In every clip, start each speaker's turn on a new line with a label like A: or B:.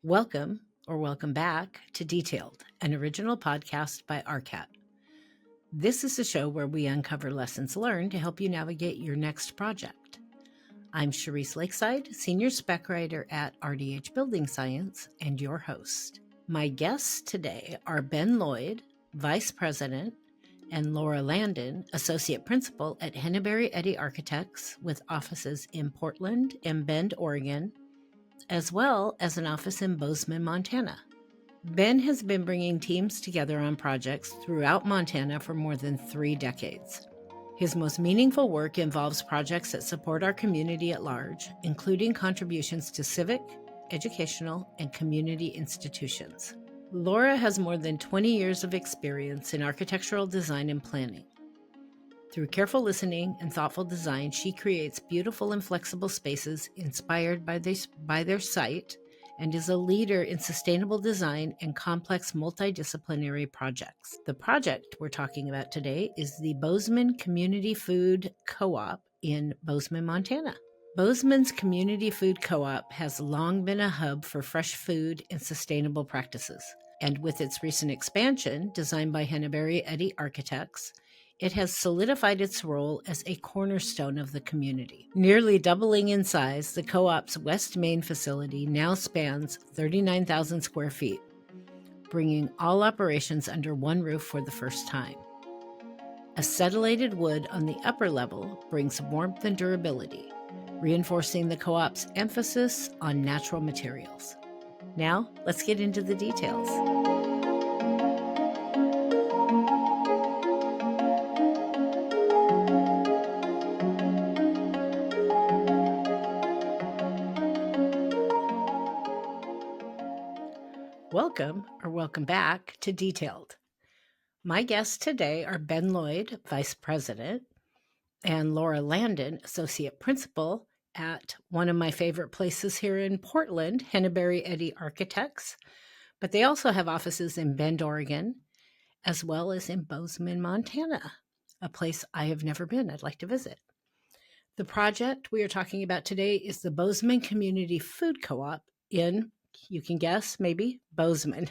A: Welcome or welcome back to Detailed, an original podcast by RCAT. This is a show where we uncover lessons learned to help you navigate your next project. I'm Cherise Lakeside, Senior Spec Writer at RDH Building Science, and your host. My guests today are Ben Lloyd, Vice President, and Laura Landon, Associate Principal at Hennebery Eddy Architects, with offices in Portland and Bend, Oregon, as well as an office in Bozeman, Montana. Ben has been bringing teams together on projects throughout Montana for more than 3 decades. His most meaningful work involves projects that support our community at large, including contributions to civic, educational, and community institutions. Laura has more than 20 years of experience in architectural design and planning. Through careful listening and thoughtful design, she creates beautiful and flexible spaces inspired by their site and is a leader in sustainable design and complex multidisciplinary projects. The project we're talking about today is the Bozeman Community Food Co-op in Bozeman, Montana. Bozeman's Community Food Co-op has long been a hub for fresh food and sustainable practices. And with its recent expansion, designed by Hennebery Eddy Architects, it has solidified its role as a cornerstone of the community. Nearly doubling in size, the co-op's West Main facility now spans 39,000 square feet, bringing all operations under one roof for the first time. Acetylated wood on the upper level brings warmth and durability, reinforcing the co-op's emphasis on natural materials. Now, let's get into the details. Welcome back to Detailed. My guests today are Ben Lloyd, Vice President, and Laura Landon, Associate Principal at one of my favorite places here in Portland, Hennebery Eddy Architects. But they also have offices in Bend, Oregon, as well as in Bozeman, Montana, a place I have never been. I'd like to visit. The project we are talking about today is the Bozeman Community Food Co-op in, you can guess, maybe, Bozeman.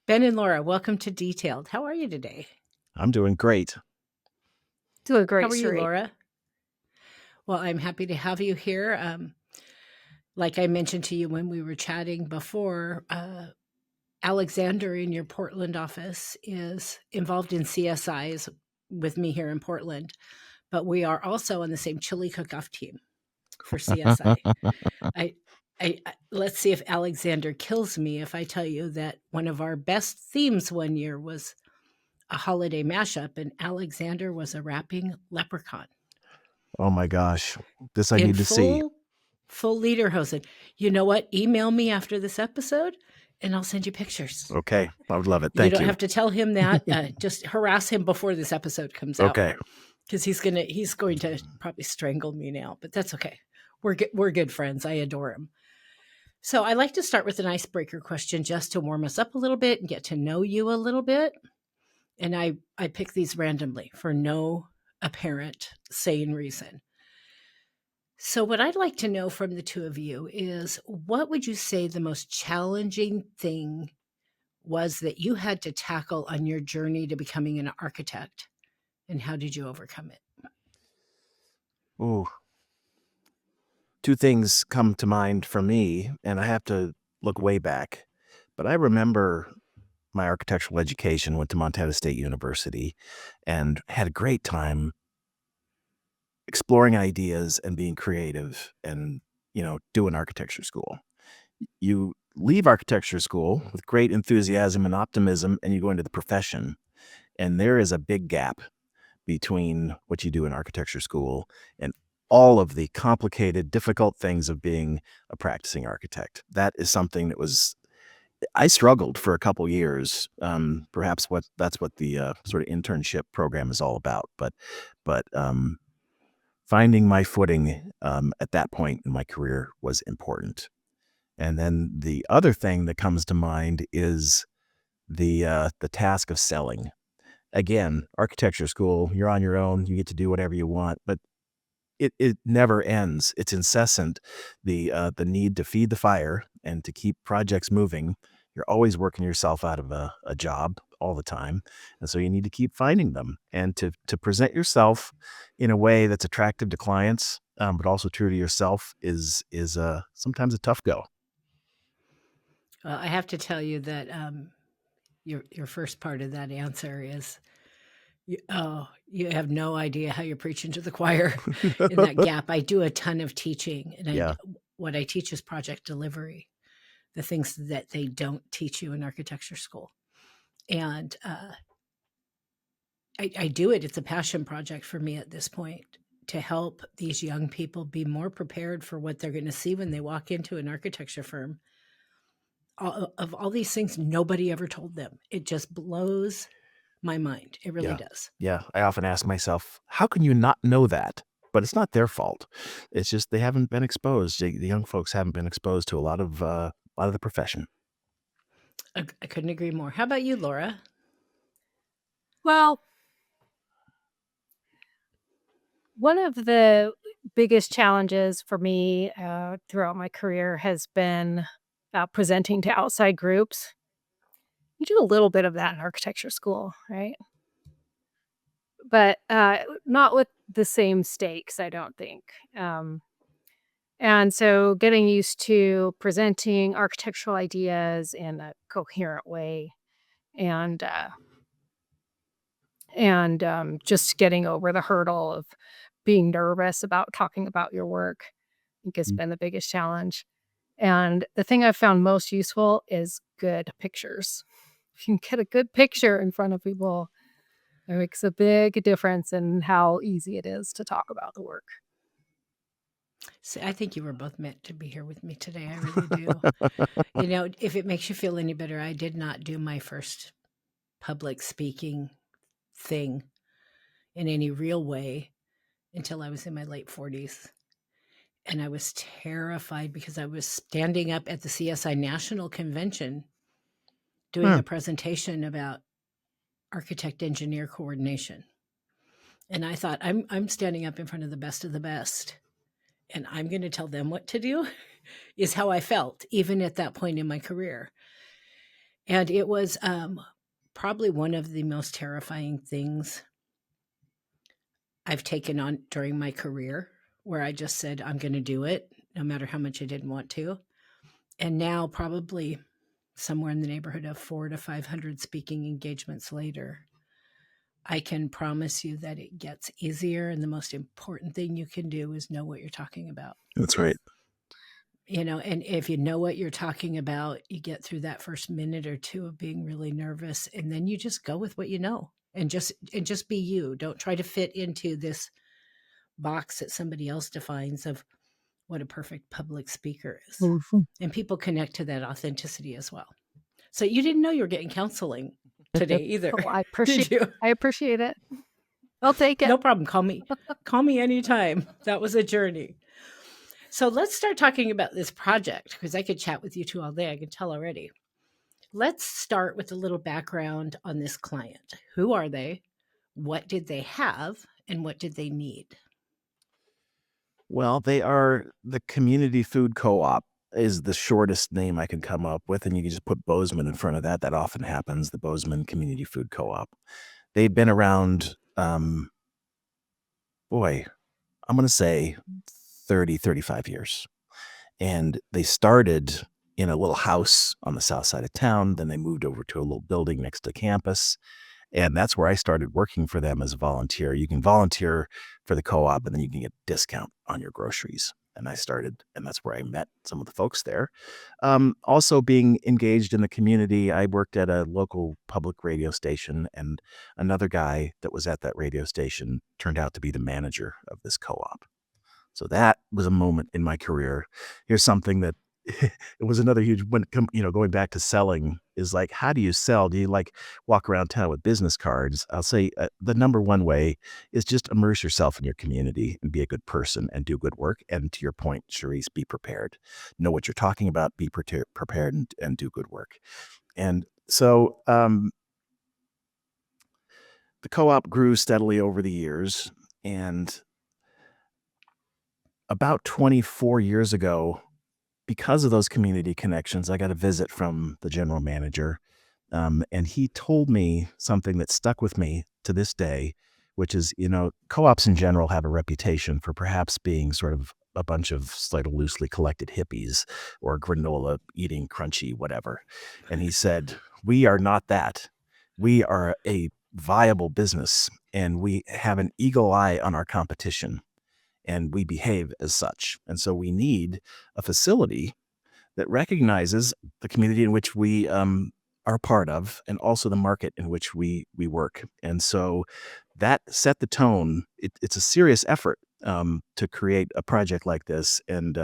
A: Ben and Laura, welcome to Detailed. How are you today?
B: I'm doing great.
C: Doing great.
A: How are you, Laura? Well, I'm happy to have you here. Like I mentioned to you when we were chatting before, Alexander in your Portland office is involved in CSIs with me here in Portland, but we are also on the same chili cook-off team for CSI. Let's see if Alexander kills me if I tell you that one of our best themes one year was a holiday mashup, and Alexander was a rapping leprechaun.
B: Oh my gosh, this I need to see.
A: Full lederhosen. You know what? Email me after this episode, and I'll send you pictures.
B: Okay, I would love it. Thank you.
A: You don't have to tell him that. Just harass him before this episode comes out.
B: Okay.
A: Because he's going to probably strangle me now, but that's okay. We're good friends. I adore him. So I like to start with an icebreaker question just to warm us up a little bit and get to know you a little bit. And I pick these randomly for no apparent sane reason. So what I'd like to know from the two of you is, what would you say the most challenging thing was that you had to tackle on your journey to becoming an architect? And how did you overcome it?
B: Ooh. 2 things come to mind for me, and I have to look way back. But I remember my architectural education, went to Montana State University, and had a great time exploring ideas and being creative and, doing architecture school. You leave architecture school with great enthusiasm and optimism, and you go into the profession. And there is a big gap between what you do in architecture school and all of the complicated, difficult things of being a practicing architect. That is something that I struggled for a couple years. Perhaps that's what the sort of internship program is all about. But finding my footing at that point in my career was important. And then the other thing that comes to mind is the task of selling. Again, architecture school, you're on your own, you get to do whatever you want, but it never ends. It's incessant. The need to feed the fire and to keep projects moving, you're always working yourself out of a job all the time. And so you need to keep finding them, and to present yourself in a way that's attractive to clients, but also true to yourself is sometimes a tough go.
A: Well, I have to tell you that your first part of that answer is, you have no idea how you're preaching to the choir in that gap. I do a ton of teaching, and
B: Yeah.
A: what I teach is project delivery, the things that they don't teach you in architecture school. And I do it. It's a passion project for me at this point, to help these young people be more prepared for what they're going to see when they walk into an architecture firm. Of all these things, nobody ever told them. It just blows my mind. It really does.
B: Yeah. I often ask myself, how can you not know that? But it's not their fault. It's just they haven't been exposed. The young folks haven't been exposed to a lot of the profession.
A: I couldn't agree more. How about you, Laura?
C: Well, one of the biggest challenges for me throughout my career has been presenting to outside groups. You do a little bit of that in architecture school, right? But not with the same stakes, I don't think. And so getting used to presenting architectural ideas in a coherent way, and just getting over the hurdle of being nervous about talking about your work, I think has been the biggest challenge. And the thing I've found most useful is good pictures. If you can get a good picture in front of people, it makes a big difference in how easy it is to talk about the work.
A: See, I think you were both meant to be here with me today. I really do. If it makes you feel any better, I did not do my first public speaking thing in any real way until I was in my late 40s. And I was terrified because I was standing up at the CSI National Convention doing a presentation about architect engineer coordination. And I thought, I'm standing up in front of the best, and I'm going to tell them what to do, is how I felt, even at that point in my career. And it was probably one of the most terrifying things I've taken on during my career, where I just said, I'm going to do it, no matter how much I didn't want to. And now, probably somewhere in the neighborhood of 400 to 500 speaking engagements later, I can promise you that it gets easier. And the most important thing you can do is know what you're talking about.
B: That's right.
A: And if you know what you're talking about, you get through that first minute or two of being really nervous, and then you just go with what you know, and just be you. Don't try to fit into this box that somebody else defines of what a perfect public speaker is.
B: Mm-hmm.
A: And people connect to that authenticity as well. So you didn't know you were getting counseling today either.
C: Oh, I
A: Did you?
C: appreciate it. I'll take it.
A: No problem. Call me anytime. That was a journey. So let's start talking about this project, because I could chat with you two all day. I can tell already. Let's start with a little background on this client. Who are they? What did they have? And what did they need?
B: Well, they are the Community Food Co-op is the shortest name I can come up with, and you can just put Bozeman in front of that. That often happens, the Bozeman Community Food Co-op. They've been around, I'm going to say 30, 35 years. And they started in a little house on the south side of town. Then they moved over to a little building next to campus. And that's where I started working for them as a volunteer. You can volunteer for the co-op, and then you can get a discount on your groceries. And that's where I met some of the folks there. Also being engaged in the community, I worked at a local public radio station, and another guy that was at that radio station turned out to be the manager of this co-op. So that was a moment in my career. Here's something that it was another huge, going back to selling, is like, how do you sell? Do you walk around town with business cards? I'll say the number one way is just immerse yourself in your community and be a good person and do good work. And to your point, Cherise, be prepared. Know what you're talking about, be prepared and do good work. And so the co-op grew steadily over the years, and about 24 years ago, because of those community connections, I got a visit from the general manager. And he told me something that stuck with me to this day, which is, co-ops in general have a reputation for perhaps being sort of a bunch of slightly loosely collected hippies or granola eating crunchy, whatever. And he said, we are not that. We are a viable business and we have an eagle eye on our competition and we behave as such. And so we need a facility that recognizes the community in which we are part of and also the market in which we work. And so that set the tone. It's a serious effort to create a project like this. And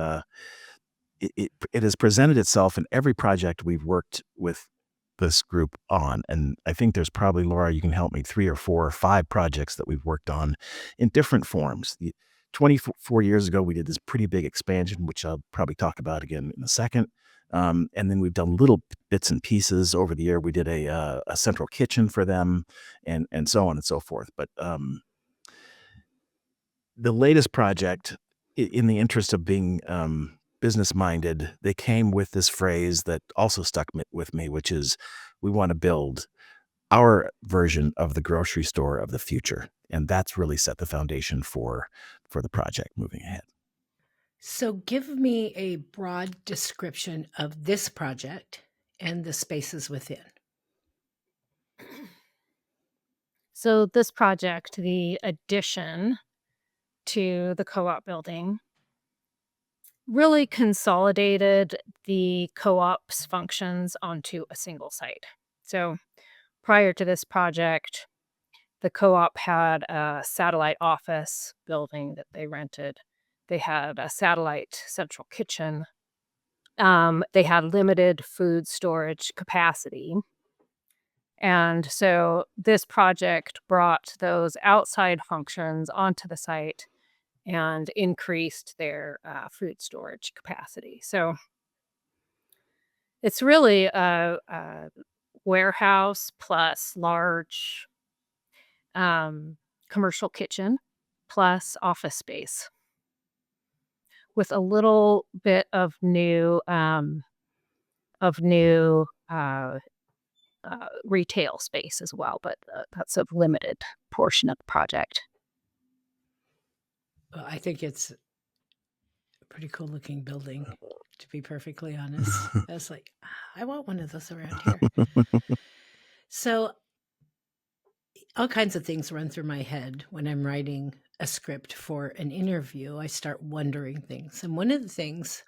B: it has presented itself in every project we've worked with this group on. And I think there's probably, Laura, you can help me, 3 or 4 or 5 projects that we've worked on in different forms. 24 years ago, we did this pretty big expansion, which I'll probably talk about again in a second. And then we've done little bits and pieces over the year. We did a central kitchen for them and so on and so forth. But the latest project, in the interest of being business-minded, they came with this phrase that also stuck with me, which is, we want to build our version of the grocery store of the future. And that's really set the foundation for the project moving ahead.
A: So give me a broad description of this project and the spaces within.
C: So this project, the addition to the co-op building, really consolidated the co-op's functions onto a single site. So prior to this project, the co-op had a satellite office building that they rented. They had a satellite central kitchen. They had limited food storage capacity. And so this project brought those outside functions onto the site and increased their food storage capacity. So it's really a warehouse plus large commercial kitchen plus office space with a little bit of new retail space as well, but that's a limited portion of the project.
A: Well, I think it's a pretty cool looking building, to be perfectly honest. I was like, I want one of those around here. So all kinds of things run through my head when I'm writing a script for an interview. I start wondering things. And one of the things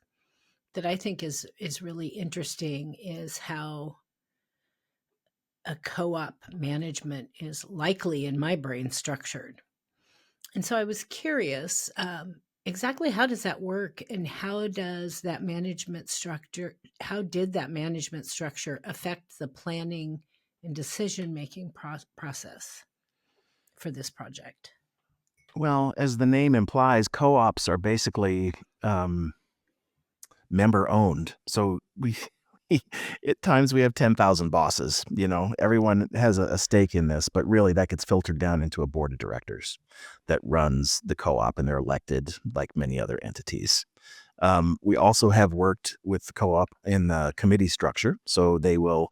A: that I think is really interesting is how a co-op management is likely in my brain structured. And so I was curious, exactly how does that work and how did that management structure affect the planning and decision-making process for this project?
B: Well, as the name implies, co-ops are basically member-owned. So at times we have 10,000 bosses. Everyone has a stake in this, but really that gets filtered down into a board of directors that runs the co-op, and they're elected like many other entities. We also have worked with the co-op in the committee structure. So they will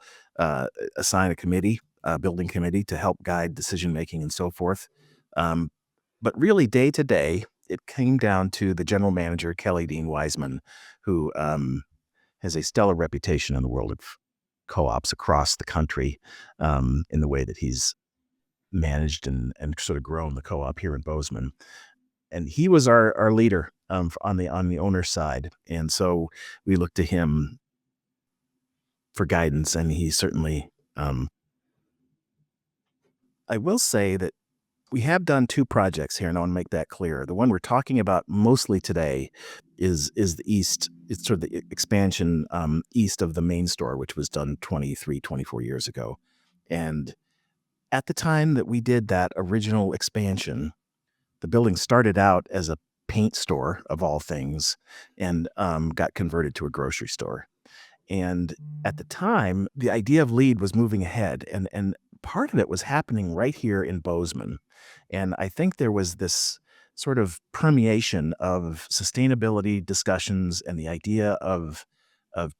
B: assign a committee, a building committee, to help guide decision-making and so forth. But really, day to day, it came down to the general manager, Kelly Dean Wiseman, who has a stellar reputation in the world of co-ops across the country in the way that he's managed and sort of grown the co-op here in Bozeman. And he was our leader on the owner's side. And so we looked to him for guidance, and he certainly, I will say that we have done 2 projects here, and I want to make that clear. The one we're talking about mostly today is the east. It's sort of the expansion east of the main store, which was done 24 years ago. And at the time that we did that original expansion, the building started out as a paint store, of all things, and got converted to a grocery store. And at the time, the idea of LEED was moving ahead, and part of it was happening right here in Bozeman. And I think there was this sort of permeation of sustainability discussions and the idea of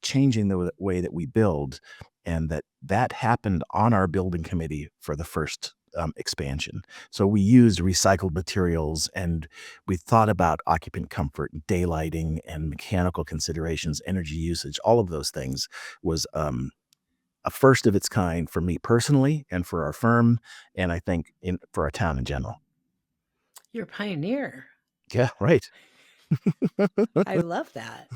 B: changing the way that we build, and that happened on our building committee for the first expansion. So we used recycled materials, and we thought about occupant comfort, daylighting, and mechanical considerations, energy usage. All of those things was a first of its kind for me personally, and for our firm, and I think for our town in general.
A: You're a pioneer.
B: Yeah, right.
A: I love that.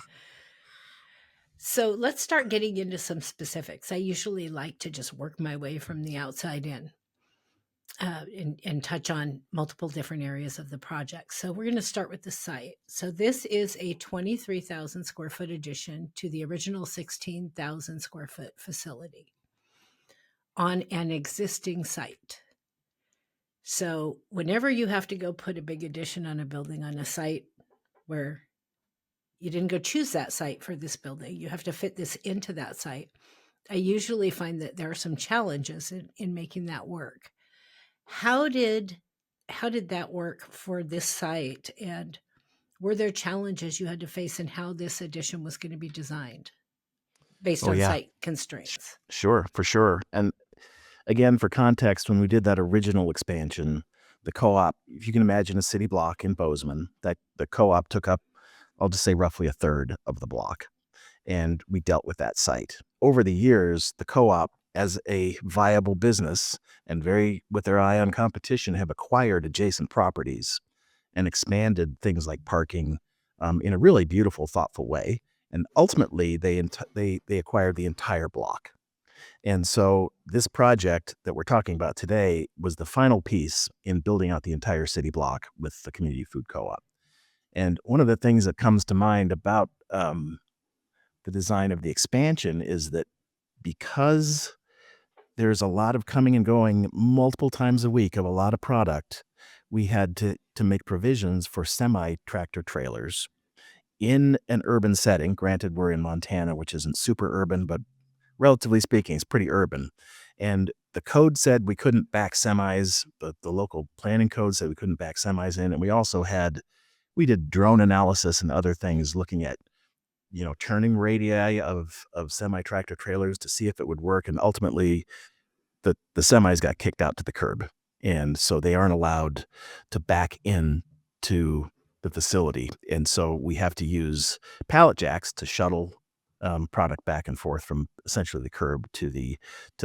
A: So let's start getting into some specifics. I usually like to just work my way from the outside in and touch on multiple different areas of the project. So we're going to start with the site. So this is a 23,000 square foot addition to the original 16,000 square foot facility on an existing site. So whenever you have to go put a big addition on a building on a site where you didn't go choose that site for this building, you have to fit this into that site. I usually find that there are some challenges in making that work. How did that work for this site? And were there challenges you had to face in how this addition was going to be designed based
B: Oh
A: on
B: yeah,
A: site constraints?
B: sure, for sure. And again, for context, when we did that original expansion, the co-op, if you can imagine a city block in Bozeman, that the co-op took up, I'll just say roughly a third of the block. And we dealt with that site. Over the years, the co-op, as a viable business and very with their eye on competition, have acquired adjacent properties and expanded things like parking in a really beautiful, thoughtful way. And ultimately, they acquired the entire block. And so this project that we're talking about today was the final piece in building out the entire city block with the Community Food Co-op. And one of the things that comes to mind about the design of the expansion is that because there's a lot of coming and going multiple times a week of a lot of product, we had to make provisions for semi-tractor trailers in an urban setting. Granted, we're in Montana, which isn't super urban, but relatively speaking, it's pretty urban. And the code said we couldn't back semis. The local planning code said we couldn't back semis in. And we did drone analysis and other things looking at, turning radii of semi-tractor trailers to see if it would work. And ultimately, the semis got kicked out to the curb. And so they aren't allowed to back in to the facility. And so we have to use pallet jacks to shuttle product back and forth from essentially the curb to the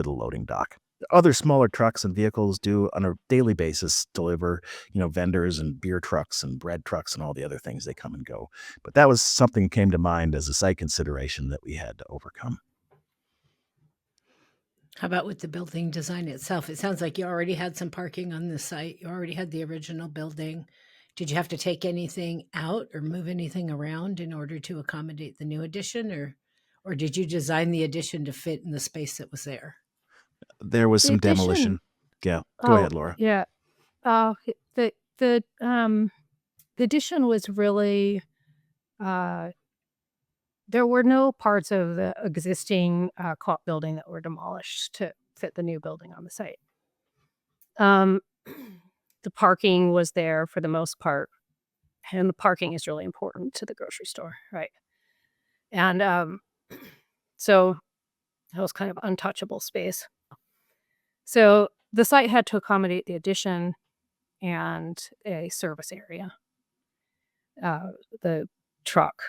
B: loading dock. Other smaller trucks and vehicles do on a daily basis deliver, vendors and beer trucks and bread trucks and all the other things. They come and go. But that was something that came to mind as a site consideration that we had to overcome.
A: How about with the building design itself? It sounds like you already had some parking on the site. You already had the original building. Did you have to take anything out or move anything around in order to accommodate the new addition, or did you design the addition to fit in the space that was there?
B: There was
C: The
B: some
C: addition,
B: demolition. Yeah, go ahead, Laura.
C: yeah. The addition was really, there were no parts of the existing co-op building that were demolished to fit the new building on the site. The parking was there for the most part, and the parking is really important to the grocery store, right? And so that was kind of untouchable space. So the site had to accommodate the addition and a service area, the truck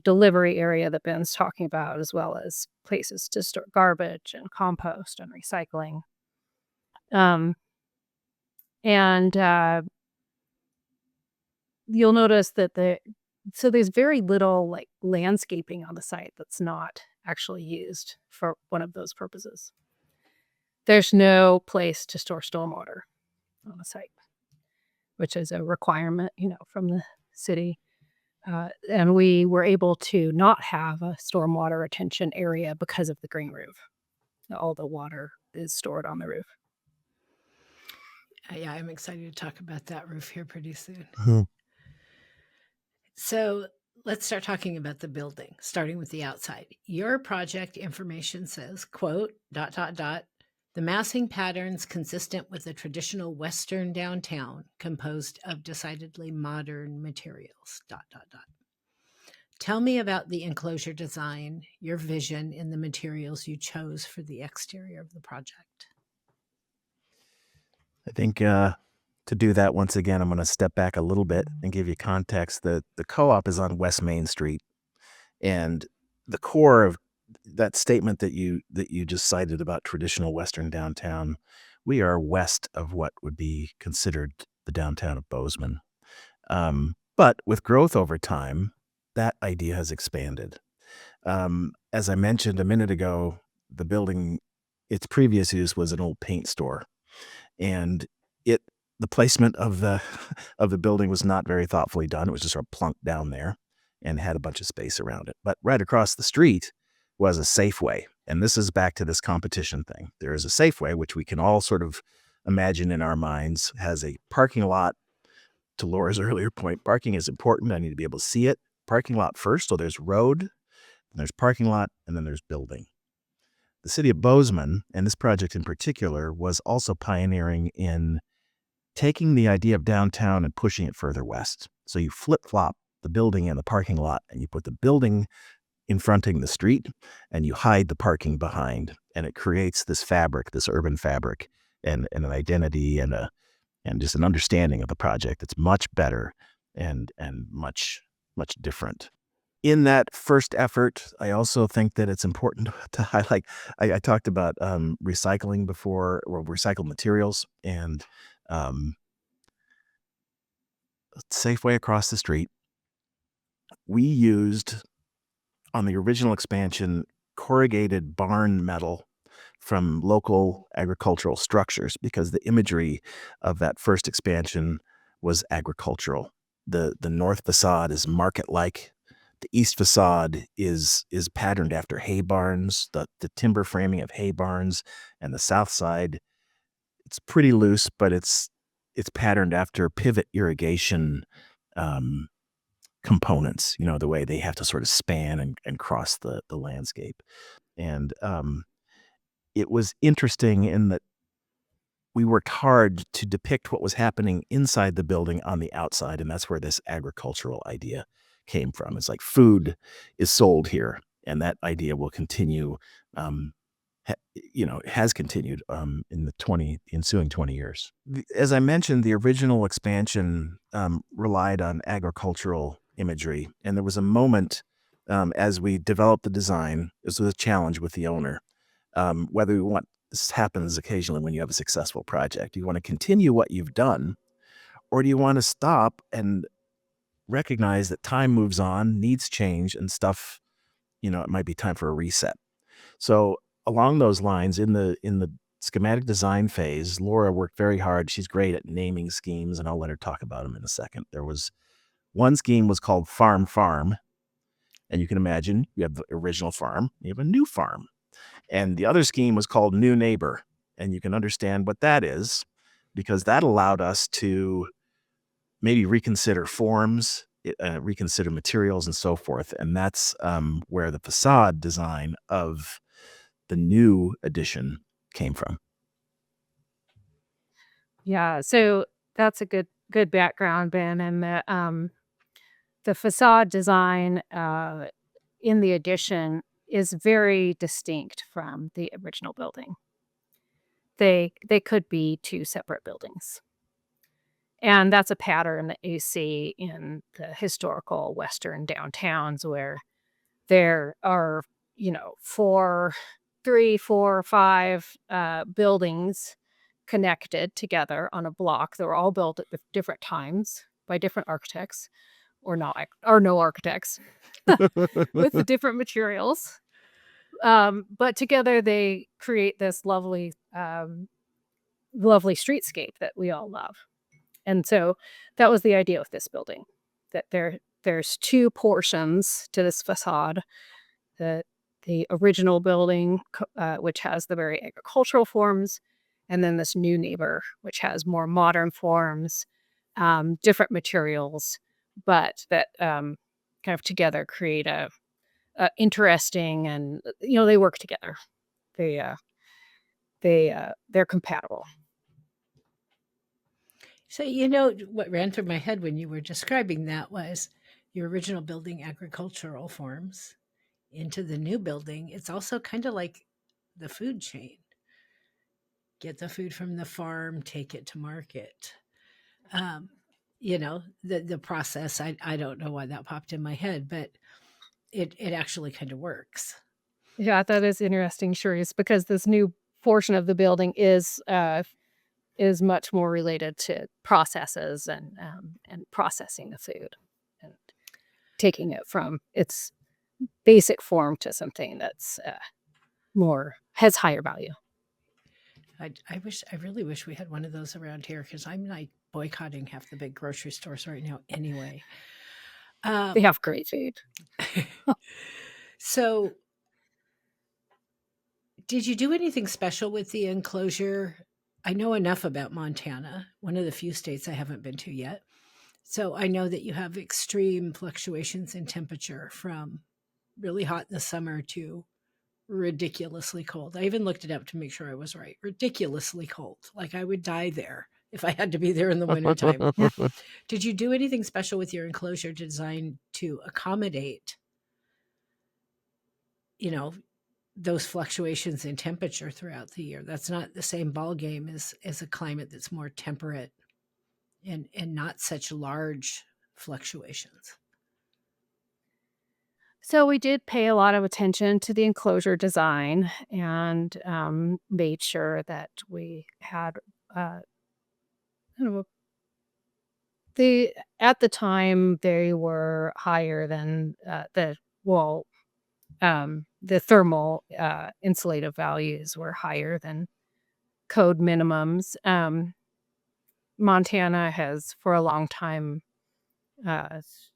C: delivery area that Ben's talking about, as well as places to store garbage and compost and recycling. And you'll notice that there's very little like landscaping on the site that's not actually used for one of those purposes. There's no place to store stormwater on the site, which is a requirement, from the city. And we were able to not have a stormwater retention area because of the green roof. All the water is stored on the roof.
A: Yeah, I'm excited to talk about that roof here pretty soon.
B: Mhm.
A: So let's start talking about the building, starting with the outside. Your project information says, quote, ... the The massing patterns consistent with a traditional Western downtown composed of decidedly modern materials. ... Tell me about the enclosure design, your vision, and the materials you chose for the exterior of the project.
B: I think to do that once again, I'm going to step back a little bit and give you context. The co-op is on West Main Street, and the core of that statement that you just cited about traditional Western downtown, we are west of what would be considered the downtown of Bozeman. But with growth over time, that idea has expanded. As I mentioned a minute ago, the building, its previous use was an old paint store, and the placement of the of the building was not very thoughtfully done. It was just sort of plunked down there and had a bunch of space around it. But right across the street was a Safeway, and this is back to this competition thing. There is a Safeway, which we can all sort of imagine in our minds, has a parking lot. To Laura's earlier point, parking is important. I need to be able to see it. Parking lot first, so there's road, and there's parking lot, and then there's building. The city of Bozeman, and this project in particular, was also pioneering in taking the idea of downtown and pushing it further west. So you flip-flop the building and the parking lot, and you put the building in fronting the street, and you hide the parking behind, and it creates this fabric, this urban fabric, and an identity and just an understanding of the project that's much better and much different. In that first effort, I also think that it's important to highlight, I talked about recycling before, or recycled materials, and Safeway across the street, we used, on the original expansion, corrugated barn metal from local agricultural structures, because the imagery of that first expansion was agricultural. The north facade is market-like. The east facade is patterned after hay barns, the timber framing of hay barns, and the south side, it's pretty loose, but it's patterned after pivot irrigation components, the way they have to sort of span and cross the landscape. And it was interesting in that we worked hard to depict what was happening inside the building on the outside, and that's where this agricultural idea came from. It's like food is sold here, and that idea will continue, has continued in the ensuing 20 years. As I mentioned, the original expansion relied on agricultural imagery, and there was a moment as we developed the design, this was a challenge with the owner, whether we want, this happens occasionally when you have a successful project. Do you want to continue what you've done, or do you want to stop and recognize that time moves on, needs change, and stuff, it might be time for a reset. So along those lines, in the schematic design phase, Laura worked very hard. She's great at naming schemes, and I'll let her talk about them in a second. There was one scheme was called Farm, and you can imagine you have the original farm, you have a new farm. And the other scheme was called New Neighbor, and you can understand what that is, because that allowed us to maybe reconsider forms, reconsider materials, and so forth. And that's where the facade design of the new addition came from.
C: Yeah, so that's a good background, Ben, and the facade design in the addition is very distinct from the original building. They could be two separate buildings. And that's a pattern that you see in the historical Western downtowns, where there are, 3, 4, 5 buildings connected together on a block. They were all built at different times by different architects, or no architects, with the different materials. But together they create this lovely streetscape that we all love. And so that was the idea with this building, that there's two portions to this facade. The original building, which has the very agricultural forms, and then this new neighbor, which has more modern forms, different materials, but that kind of together create a interesting, and they work together. they're compatible.
A: So, what ran through my head when you were describing that was your original building agricultural farms into the new building. It's also kind of like the food chain. Get the food from the farm, take it to market. The process, I don't know why that popped in my head, but it actually kind of works.
C: Yeah, that is interesting, Cherise, because this new portion of the building is much more related to processes and processing the food and taking it from its basic form to something that's has higher value.
A: I really wish we had one of those around here, because I'm like boycotting half the big grocery stores right now anyway.
C: They have great food.
A: So, did you do anything special with the enclosure? I know enough about Montana, one of the few states I haven't been to yet. So I know that you have extreme fluctuations in temperature, from really hot in the summer to ridiculously cold. I even looked it up to make sure I was right. Ridiculously cold. Like I would die there if I had to be there in the wintertime. Did you do anything special with your enclosure design to accommodate, those fluctuations in temperature throughout the year? That's not the same ball game as a climate that's more temperate and not such large fluctuations.
C: So we did pay a lot of attention to the enclosure design and made sure that we had at the time they were higher than the thermal insulative values were higher than code minimums. Montana has for a long time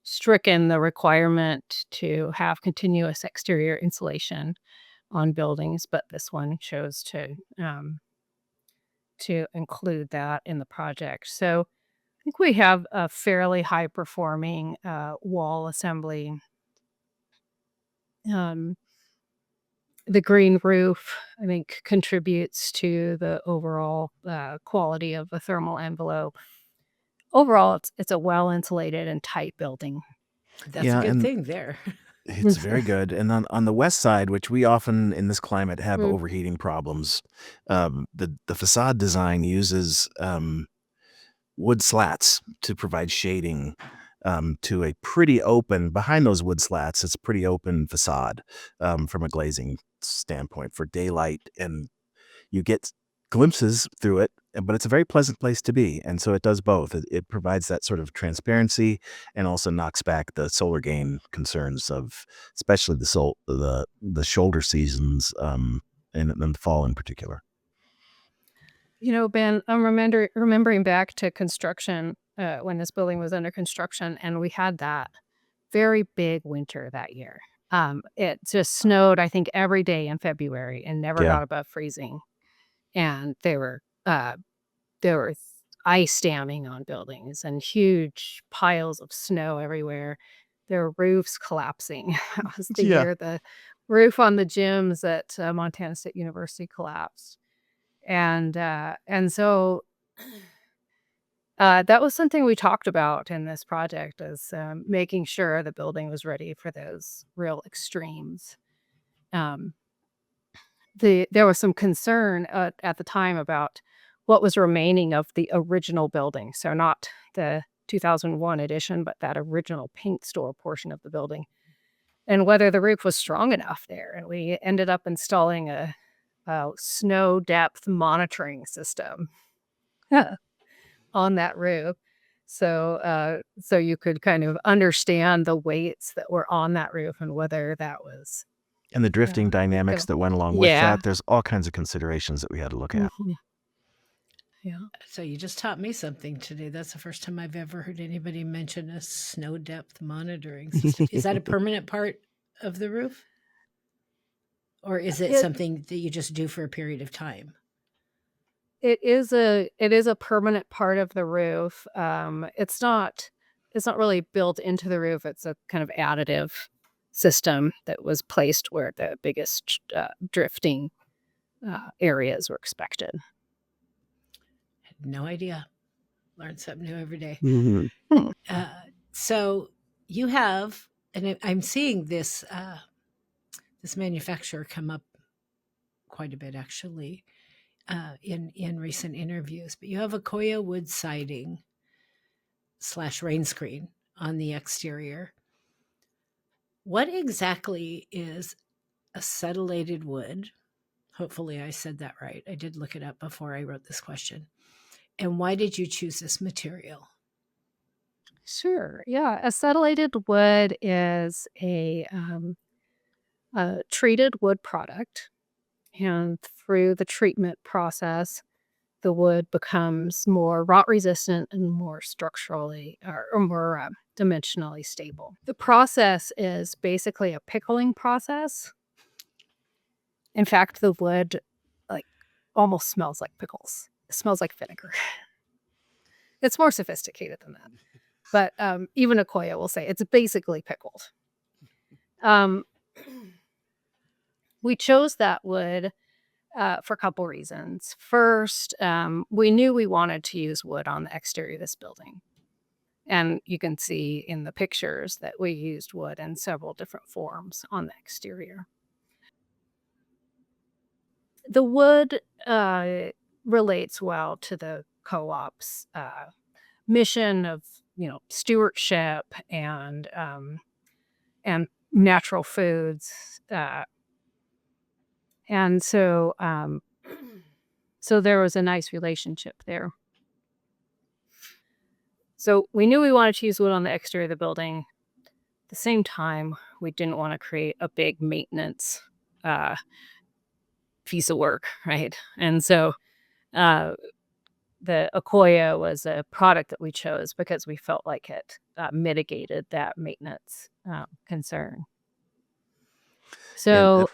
C: stricken the requirement to have continuous exterior insulation on buildings, but this one chose to include that in the project. So I think we have a fairly high performing wall assembly. The green roof, I think, contributes to the overall quality of the thermal envelope. Overall, it's a well-insulated and tight building.
A: That's a good thing there.
B: It's very good. And on the west side, which we often in this climate have overheating problems, the facade design uses wood slats to provide shading to a pretty open, behind those wood slats, it's a pretty open facade from a glazing standpoint for daylight, and you get glimpses through it, but it's a very pleasant place to be. And so it does both. It provides that sort of transparency and also knocks back the solar gain concerns of especially the shoulder seasons and the fall in particular.
C: Ben, I'm remembering back to construction when this building was under construction, and we had that very big winter that year. It just snowed, I think, every day in February and never got above freezing. And there were ice damming on buildings and huge piles of snow everywhere. There were roofs collapsing. That was the year the roof on the gyms at Montana State University collapsed. And so that was something we talked about in this project, is making sure the building was ready for those real extremes. There was some concern at the time about what was remaining of the original building. So not the 2001 edition, but that original paint store portion of the building, and whether the roof was strong enough there. And we ended up installing a snow depth monitoring system on that roof. So you could kind of understand the weights that were on that roof and whether that was...
B: And the drifting dynamics that went along with that. There's all kinds of considerations that we had to look at.
C: Mm-hmm. Yeah.
A: So you just taught me something today. That's the first time I've ever heard anybody mention a snow depth monitoring system. Is that a permanent part of the roof? Or is it something that you just do for a period of time?
C: It is a permanent part of the roof. It's not really built into the roof. It's a kind of additive system that was placed where the biggest drifting areas were expected.
A: Had no idea. Learn something new every day.
B: Mhm.
A: So you have, and I'm seeing this this manufacturer come up quite a bit actually in recent interviews. But you have Akoya wood siding / rain screen on the exterior. What exactly is acetylated wood? Hopefully, I said that right. I did look it up before I wrote this question. And why did you choose this material?
C: Sure. Yeah. Acetylated wood is a treated wood product. And through the treatment process, the wood becomes more rot resistant and more structurally or more dimensionally stable. The process is basically a pickling process. In fact, the wood like almost smells like pickles. It smells like vinegar. It's more sophisticated than that. But even Akoya will say it's basically pickled. We chose that wood for a couple reasons. First, we knew we wanted to use wood on the exterior of this building. And you can see in the pictures that we used wood in several different forms on the exterior. The wood relates well to the co-op's mission of, stewardship and natural foods. And so there was a nice relationship there. So we knew we wanted to use wood on the exterior of the building. At the same time, we didn't want to create a big maintenance piece of work, right? And so the Akoya was a product that we chose because we felt like it mitigated that maintenance concern. So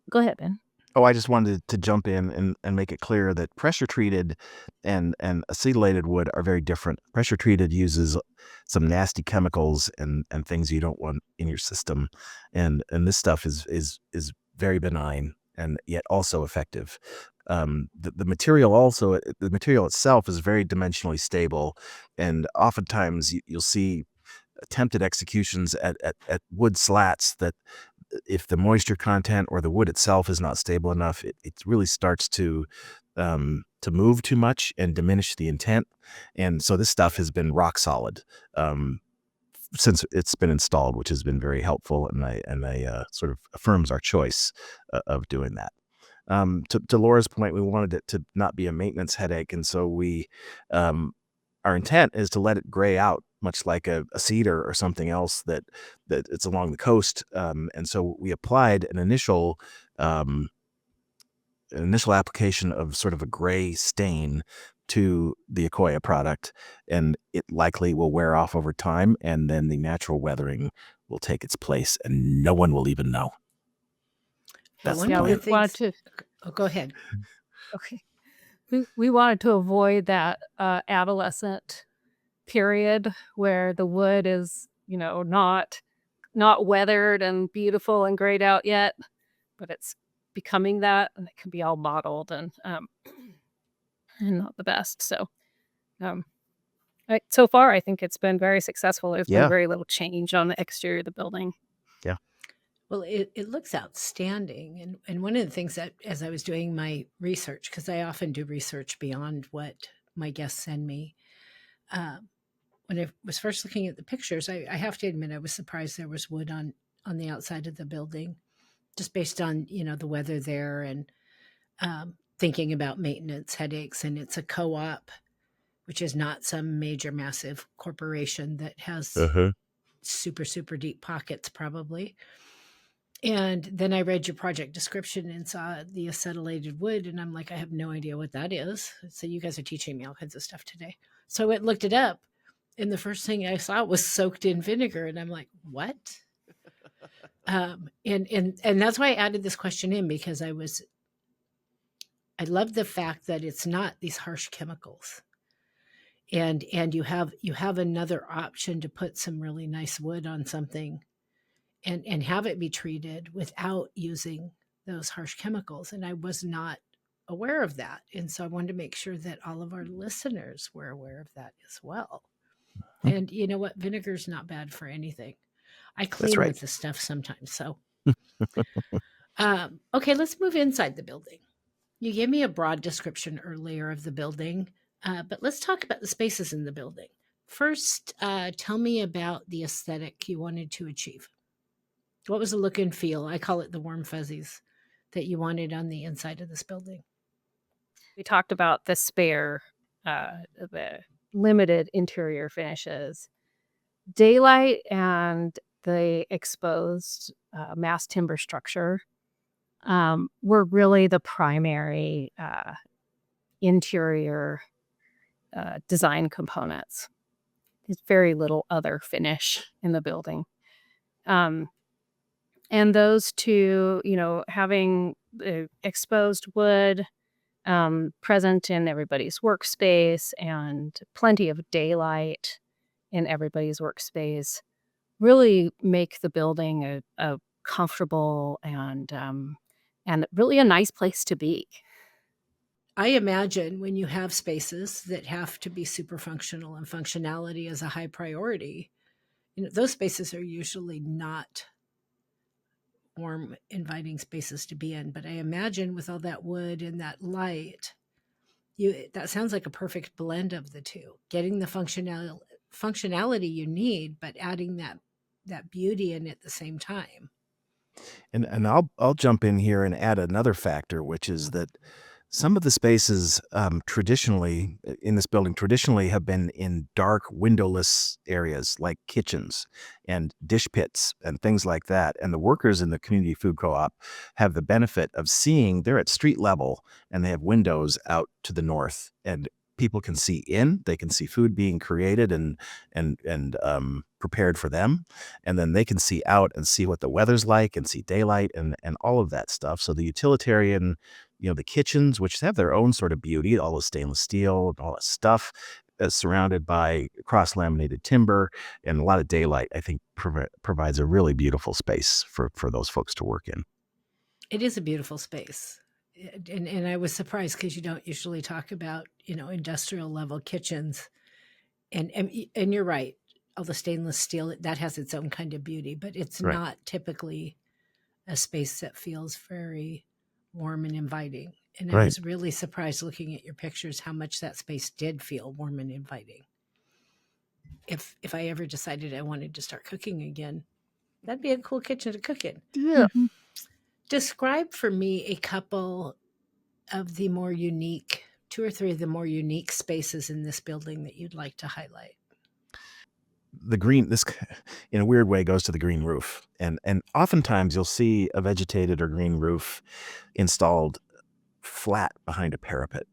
C: go ahead, Ben.
B: Oh, I just wanted to jump in and make it clear that pressure treated and acetylated wood are very different. Pressure treated uses some nasty chemicals and things you don't want in your system, and this stuff is very benign and yet also effective. The material itself is very dimensionally stable, and oftentimes you'll see attempted executions at wood slats that if the moisture content or the wood itself is not stable enough, it really starts to move too much and diminish the intent. And so this stuff has been rock solid since it's been installed, which has been very helpful, and I sort of affirms our choice of doing that. To Laura's point, we wanted it to not be a maintenance headache, and so we our intent is to let it gray out, much like a cedar or something else that it's along the coast. And so we applied an initial application of sort of a gray stain to the Akoya product, and it likely will wear off over time, and then the natural weathering will take its place, and no one will even know. That's
A: One
B: the
A: of the
B: plan.
A: things. Oh, go ahead.
C: Okay. We wanted to avoid that adolescent period where the wood is, not weathered and beautiful and grayed out yet, but it's becoming that, and it can be all mottled and not the best. So, so far, I think it's been very successful. There's been very little change on the exterior of the building.
B: Yeah.
A: Well, it looks outstanding. And one of the things that, as I was doing my research, because I often do research beyond what my guests send me, when I was first looking at the pictures, I have to admit I was surprised there was wood on the outside of the building, just based on, the weather there and thinking about maintenance headaches. And it's a co-op, which is not some major, massive corporation that has super, super deep pockets probably. And then I read your project description and saw the acetylated wood, and I'm like, I have no idea what that is. So you guys are teaching me all kinds of stuff today. So I looked it up, and the first thing I saw was soaked in vinegar, and I'm like, what? And that's why I added this question in, because I love the fact that it's not these harsh chemicals, and you have another option to put some really nice wood on something and have it be treated without using those harsh chemicals. And I was not aware of that. And so I wanted to make sure that all of our listeners were aware of that as well. And you know what? Vinegar's not bad for anything. I
B: That's
A: clean
B: right.
A: with this stuff sometimes. So, okay, let's move inside the building. You gave me a broad description earlier of the building, but let's talk about the spaces in the building. First, tell me about the aesthetic you wanted to achieve. What was the look and feel? I call it the warm fuzzies that you wanted on the inside of this building.
C: We talked about the limited interior finishes. Daylight and the exposed mass timber structure were really the primary interior design components. There's very little other finish in the building. And those two, having the exposed wood present in everybody's workspace and plenty of daylight in everybody's workspace really make the building a comfortable and really a nice place to be.
A: I imagine when you have spaces that have to be super functional and functionality is a high priority, those spaces are usually not warm, inviting spaces to be in. But I imagine with all that wood and that light, that sounds like a perfect blend of the two, getting the functionality you need, but adding that beauty in at the same time.
B: And I'll jump in here and add another factor, which is that some of the spaces traditionally in this building have been in dark windowless areas like kitchens and dish pits and things like that. And the workers in the community food co-op have the benefit of seeing, they're at street level and they have windows out to the north, and people can see in, they can see food being created and prepared for them. And then they can see out and see what the weather's like and see daylight and all of that stuff. So the utilitarian, the kitchens, which have their own sort of beauty, all the stainless steel and all that stuff, surrounded by cross-laminated timber and a lot of daylight, I think provides a really beautiful space for those folks to work in.
A: It is a beautiful space. And I was surprised because you don't usually talk about, industrial level kitchens. And you're right. All the stainless steel, that has its own kind of beauty, but it's
B: Right.
A: not typically a space that feels very warm and inviting. And I
B: Right.
A: was really surprised looking at your pictures how much that space did feel warm and inviting. If I ever decided I wanted to start cooking again, that'd be a cool kitchen to cook in.
B: Yeah.
C: Mhm.
A: Describe for me a couple of the more unique, 2 or 3 of the more unique spaces in this building that you'd like to highlight.
B: The green, this in a weird way goes to the green roof. And oftentimes you'll see a vegetated or green roof installed flat behind a parapet.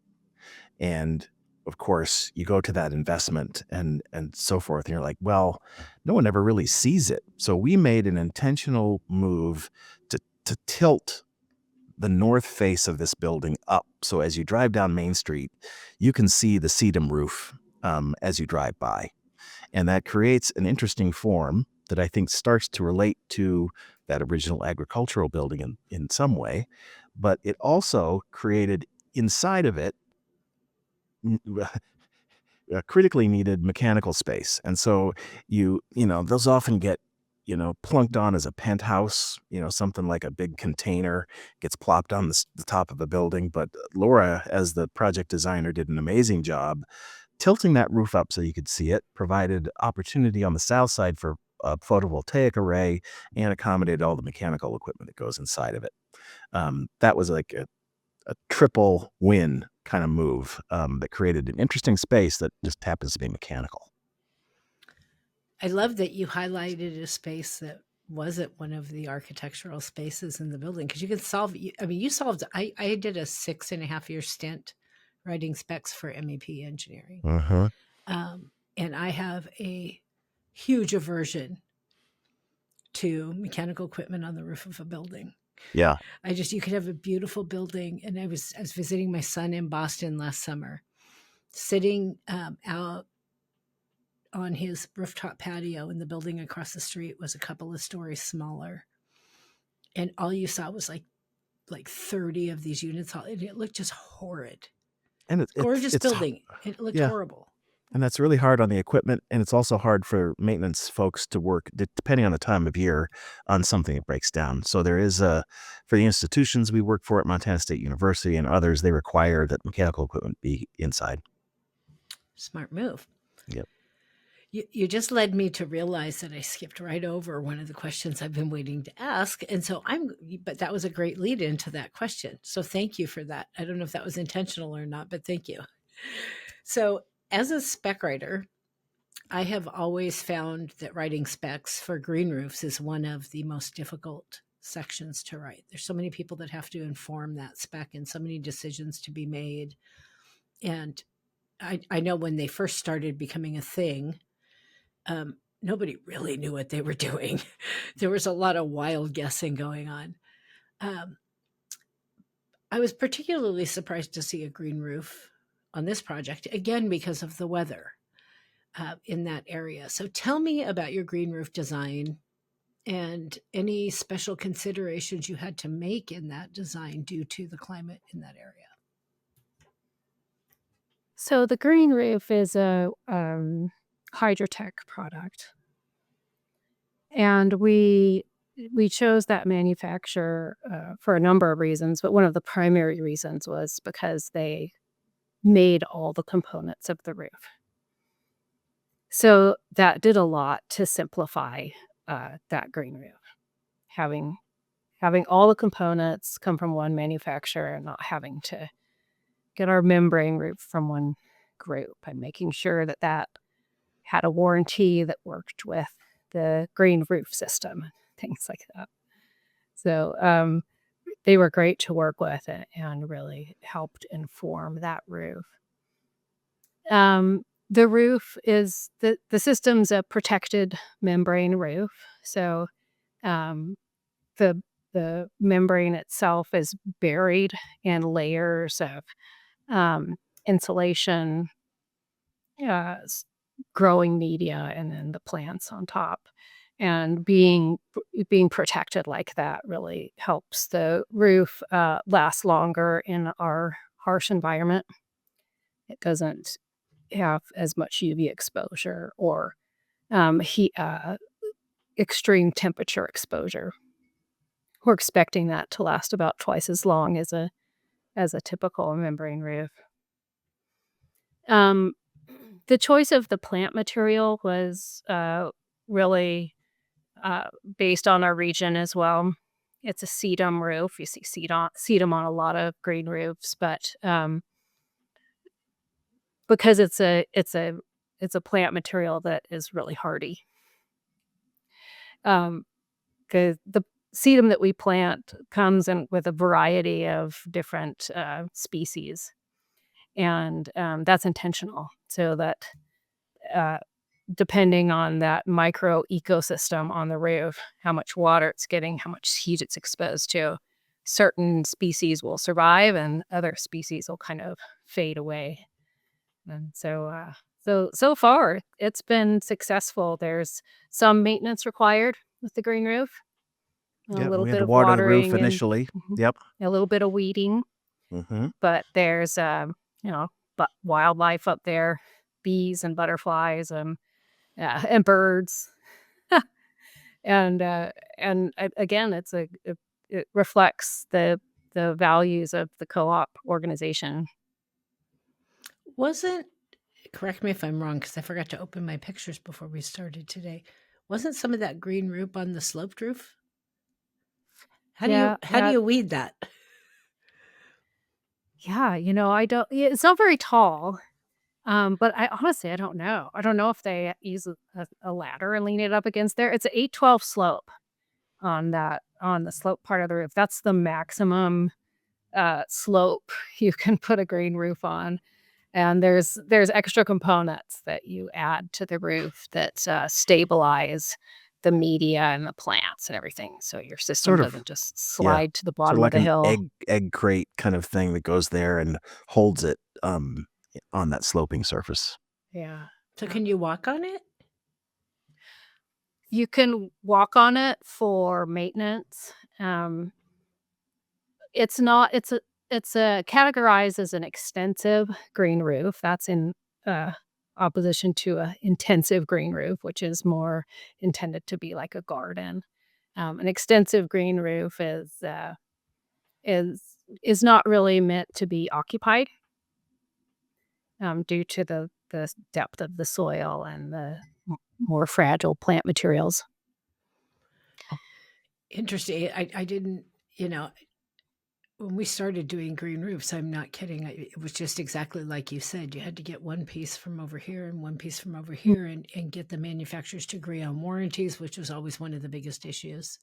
B: And of course, you go to that investment and so forth, and you're like, well, no one ever really sees it. So we made an intentional move to tilt the north face of this building up. So as you drive down Main Street, you can see the sedum roof as you drive by. And that creates an interesting form that I think starts to relate to that original agricultural building in some way. But it also created inside of it critically needed mechanical space. And so those often get, plunked on as a penthouse, something like a big container gets plopped on the top of a building. But Laura, as the project designer, did an amazing job tilting that roof up so you could see it, provided opportunity on the south side for a photovoltaic array, and accommodated all the mechanical equipment that goes inside of it. That was like a triple win kind of move that created an interesting space that just happens to be mechanical.
A: I love that you highlighted a space that wasn't one of the architectural spaces in the building, because you can solve. You solved. I did a 6.5-year stint writing specs for MEP engineering, and I have a huge aversion to mechanical equipment on the roof of a building.
B: Yeah.
A: You could have a beautiful building, and I was visiting my son in Boston last summer, sitting out on his rooftop patio, and the building across the street was a couple of stories smaller. And all you saw was like like 30 of these units. And it looked just horrid.
B: And
A: Gorgeous
B: it's
A: building. It looked horrible.
B: And that's really hard on the equipment, and it's also hard for maintenance folks to work, depending on the time of year, on something that breaks down. So there is for the institutions we work for at Montana State University and others, they require that mechanical equipment be inside.
A: Smart move.
B: Yep.
A: You just led me to realize that I skipped right over one of the questions I've been waiting to ask. And so but that was a great lead into that question. So thank you for that. I don't know if that was intentional or not, but thank you. So as a spec writer, I have always found that writing specs for green roofs is one of the most difficult sections to write. There's so many people that have to inform that spec and so many decisions to be made. And I know when they first started becoming a thing, nobody really knew what they were doing. There was a lot of wild guessing going on. I was particularly surprised to see a green roof on this project, again, because of the weather in that area. So tell me about your green roof design and any special considerations you had to make in that design due to the climate in that area.
C: So the green roof is a Hydrotech product. And we chose that manufacturer for a number of reasons, but one of the primary reasons was because they made all the components of the roof. So that did a lot to simplify that green roof. Having all the components come from one manufacturer and not having to get our membrane roof from one group, and making sure that had a warranty that worked with the green roof system, things like that. So they were great to work with and really helped inform that roof. The roof is the system's a protected membrane roof. So the membrane itself is buried in layers of insulation, growing media, and then the plants on top. And being protected like that really helps the roof last longer in our harsh environment. It doesn't have as much UV exposure or extreme temperature exposure. We're expecting that to last about twice as long as a typical membrane roof. The choice of the plant material was really based on our region as well. It's a sedum roof. You see sedum on a lot of green roofs, but because it's a plant material that is really hardy. The sedum that we plant comes in with a variety of different species, and that's intentional, so that depending on that micro ecosystem on the roof, how much water it's getting, how much heat it's exposed to, certain species will survive and other species will kind of fade away. And so far it's been successful. There's some maintenance required with the green roof.
B: Yeah,
C: A little
B: we
C: bit
B: had to
C: of
B: water the roof
C: watering
B: initially. Yep.
C: a little bit of weeding, but there's wildlife up there, bees and butterflies and birds, and again, it reflects the values of the co-op organization.
A: Correct me if I'm wrong, because I forgot to open my pictures before we started today. Wasn't some of that green roof on the sloped roof? How do you weed that?
C: Yeah, I don't. It's not very tall, but I honestly don't know. I don't know if they use a ladder and lean it up against there. It's an 812 slope on the slope part of the roof. That's the maximum slope you can put a green roof on. And there's extra components that you add to the roof that stabilize the media and the plants and everything, so your system doesn't just slide to the bottom of the hill.
B: An egg crate kind of thing that goes there and holds it on that sloping surface.
C: Yeah.
A: So can you walk on it?
C: You can walk on it for maintenance. it's not it's categorized as an extensive green roof. That's in opposition to a intensive green roof, which is more intended to be like a garden. An extensive green roof is not really meant to be occupied due to the depth of the soil and the more fragile plant materials.
A: Interesting. I didn't, when we started doing green roofs, I'm not kidding. It was just exactly like you said. You had to get one piece from over here and one piece from over here and get the manufacturers to agree on warranties, which was always one of the biggest issues.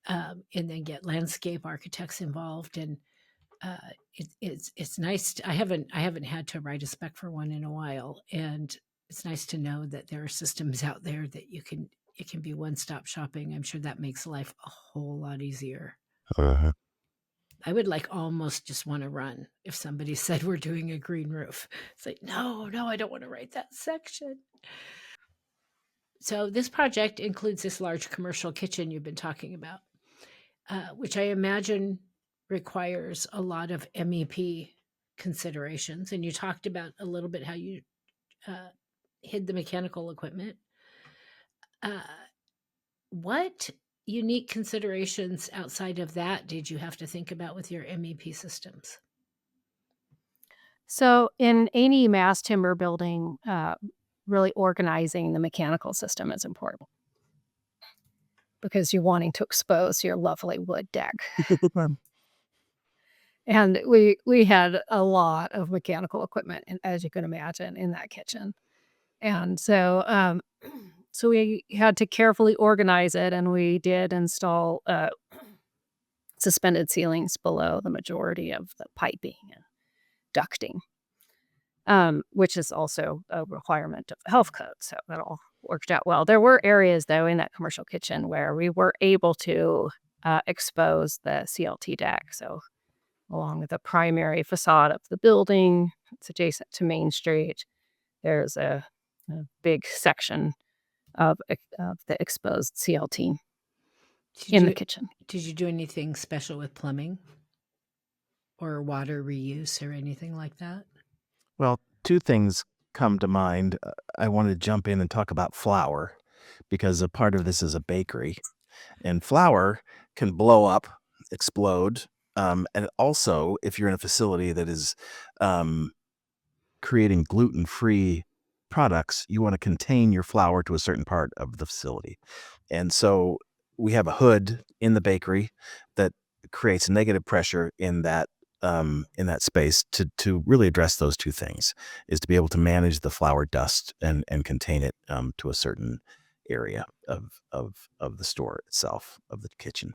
A: And then get landscape architects involved. And it's nice. I haven't had to write a spec for one in a while. And it's nice to know that there are systems out there that it can be one-stop shopping. I'm sure that makes life a whole lot easier.
B: Uh-huh.
A: I would almost just want to run if somebody said we're doing a green roof. It's like, no, I don't want to write that section. So this project includes this large commercial kitchen you've been talking about, which I imagine requires a lot of MEP considerations. And you talked about a little bit how you hid the mechanical equipment. What unique considerations outside of that did you have to think about with your MEP systems?
C: So in any mass timber building, really organizing the mechanical system is important because you're wanting to expose your lovely wood deck. And we had a lot of mechanical equipment, and as you can imagine, in that kitchen. And so so we had to carefully organize it, and we did install suspended ceilings below the majority of the piping and ducting, which is also a requirement of the health code. So that all worked out well. There were areas, though, in that commercial kitchen where we were able to expose the CLT deck. So along the primary facade of the building, it's adjacent to Main Street, there's a big section of the exposed CLT in the kitchen.
A: Did you do anything special with plumbing or water reuse or anything like that?
B: Well, two things come to mind. I wanted to jump in and talk about flour because a part of this is a bakery, and flour can blow up, explode. And also, if you're in a facility that is creating gluten-free products, you want to contain your flour to a certain part of the facility. And so we have a hood in the bakery that creates negative pressure in that space to really address those two things, is to be able to manage the flour dust and contain it to a certain area of the store itself, of the kitchen.